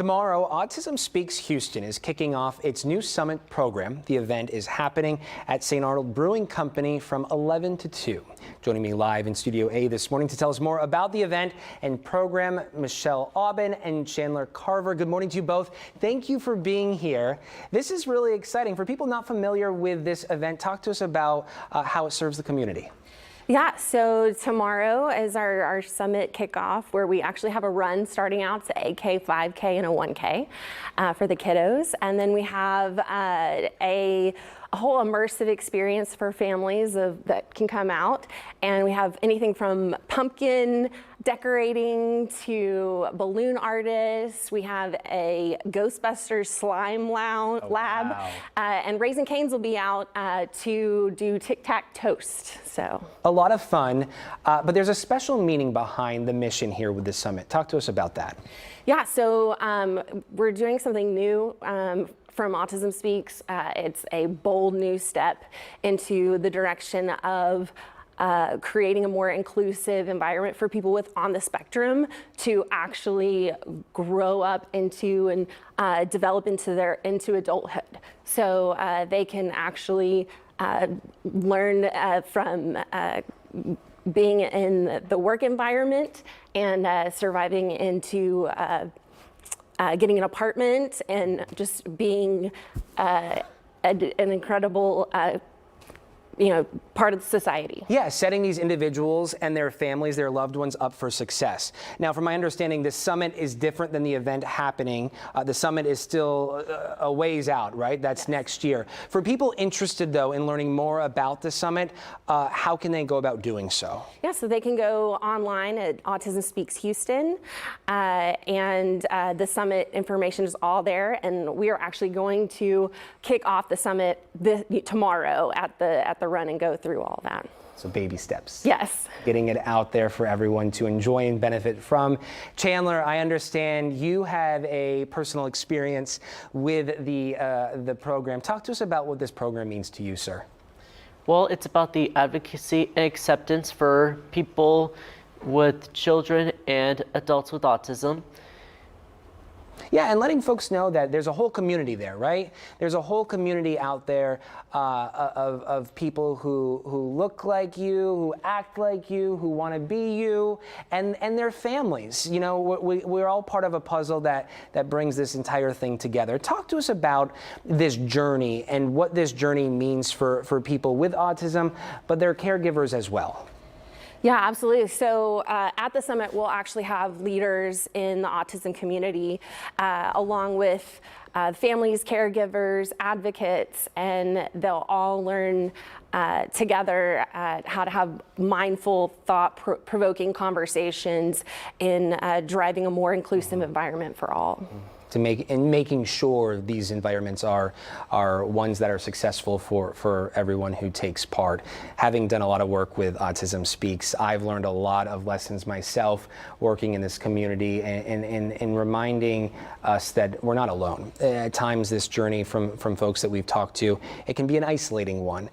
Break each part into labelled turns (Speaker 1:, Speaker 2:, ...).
Speaker 1: Tomorrow, Autism Speaks Houston is kicking off its new summit program. The event is happening at St. Arnold Brewing Company from 11 to 2. Joining me live in Studio A this morning to tell us more about the event and program, Michelle Aubin and Chandler Carver. Good morning to you both. Thank you for being here. This is really exciting. For people not familiar with this event, talk to us about how it serves the community.
Speaker 2: Yeah, so tomorrow is our summit kickoff where we actually have a run starting out. It's a 8K, 5K, and a 1K for the kiddos. And then we have a whole immersive experience for families that can come out. And we have anything from pumpkin decorating to balloon artists. We have a Ghostbusters slime lab.
Speaker 1: Wow.
Speaker 2: And Raising Cane's will be out to do tic-tac-toast. So
Speaker 1: a lot of fun, but there's a special meaning behind the mission here with the summit. Talk to us about that.
Speaker 2: Yeah, so we're doing something new from Autism Speaks. It's a bold new step into the direction of creating a more inclusive environment for people on the spectrum to actually grow up into and develop into adulthood. So they can actually learn from being in the work environment and surviving into getting an apartment and just being an incredible part of society.
Speaker 1: Yeah, setting these individuals and their families, their loved ones up for success. Now, from my understanding, the summit is different than the event happening. The summit is still a ways out, right? That's next year. For people interested, though, in learning more about the summit, how can they go about doing so?
Speaker 2: Yeah, so they can go online at Autism Speaks Houston, and the summit information is all there. And we are actually going to kick off the summit tomorrow at the run and go through all that.
Speaker 1: So baby steps.
Speaker 2: Yes.
Speaker 1: Getting it out there for everyone to enjoy and benefit from. Chandler, I understand you have a personal experience with the program. Talk to us about what this program means to you, sir.
Speaker 3: Well, it's about the advocacy and acceptance for people with children and adults with autism.
Speaker 1: Yeah, and letting folks know that there's a whole community there, right? There's a whole community out there of people who look like you, who act like you, who want to be you, and their families. You know, we're all part of a puzzle that brings this entire thing together. Talk to us about this journey and what this journey means for people with autism, but their caregivers as well.
Speaker 2: Yeah, absolutely. So at the summit, we'll actually have leaders in the autism community, along with families, caregivers, advocates, and they'll all learn together how to have mindful, thought-provoking conversations in driving a more inclusive environment for all.
Speaker 1: Making sure these environments are ones that are successful for everyone who takes part. Having done a lot of work with Autism Speaks, I've learned a lot of lessons myself working in this community and reminding us that we're not alone. At times this journey from folks that we've talked to, it can be an isolating one.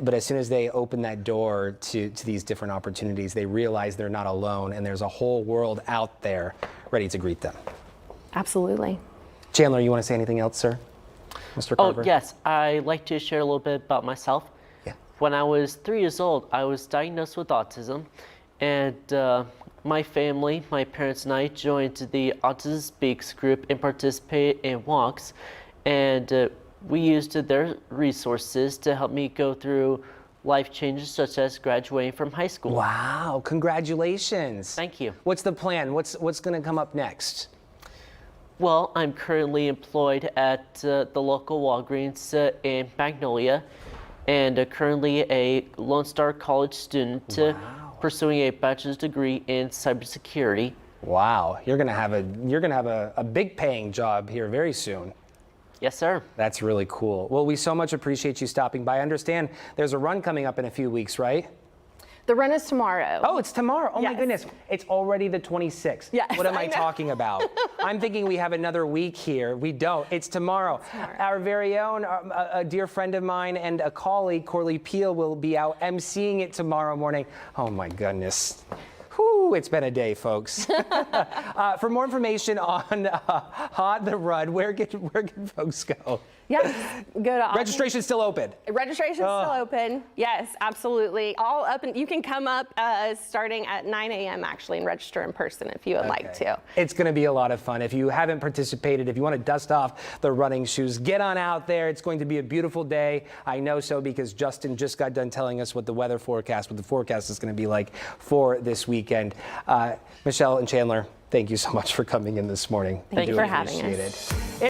Speaker 1: But as soon as they open that door to these different opportunities, they realize they're not alone and there's a whole world out there ready to greet them.
Speaker 2: Absolutely.
Speaker 1: Chandler, you want to say anything else, sir? Mr. Carver?
Speaker 3: Oh, yes. I'd like to share a little bit about myself.
Speaker 1: Yeah.
Speaker 3: When I was 3 years old, I was diagnosed with autism, and my family, my parents and I joined the Autism Speaks group and participated in walks, and we used their resources to help me go through life changes such as graduating from high school.
Speaker 1: Wow, congratulations.
Speaker 3: Thank you.
Speaker 1: What's the plan? What's going to come up next?
Speaker 3: Well, I'm currently employed at the local Walgreens in Magnolia, and currently a Lone Star College student pursuing a bachelor's degree in cybersecurity.
Speaker 1: Wow, you're gonna have a big paying job here very soon.
Speaker 3: Yes, sir.
Speaker 1: That's really cool. Well, we so much appreciate you stopping by. I understand there's a run coming up in a few weeks, right?
Speaker 2: The run is tomorrow.
Speaker 1: Oh, it's tomorrow. Oh,
Speaker 2: yes.
Speaker 1: My goodness. It's already the 26th.
Speaker 2: Yes,
Speaker 1: what am I
Speaker 2: know.
Speaker 1: talking about? I'm thinking we have another week here. We don't. It's tomorrow. Our very own, a dear friend of mine and a colleague, Corley Peel, will be out emceeing it tomorrow morning. Oh, my goodness. Whew, it's been a day, folks. For more information on Hot the Run, where can folks go?
Speaker 2: Yes, go to
Speaker 1: Registration's still open.
Speaker 2: Registration's still open. Yes, absolutely. All up, and you can come up starting at 9 a.m. actually and register in person if you would like to.
Speaker 1: It's going to be a lot of fun. If you haven't participated, if you want to dust off the running shoes, get on out there. It's going to be a beautiful day. I know so because Justin just got done telling us what the forecast is going to be like for this weekend. Michelle and Chandler, thank you so much for coming in this morning.
Speaker 2: Thank you for having us.
Speaker 1: Appreciate it.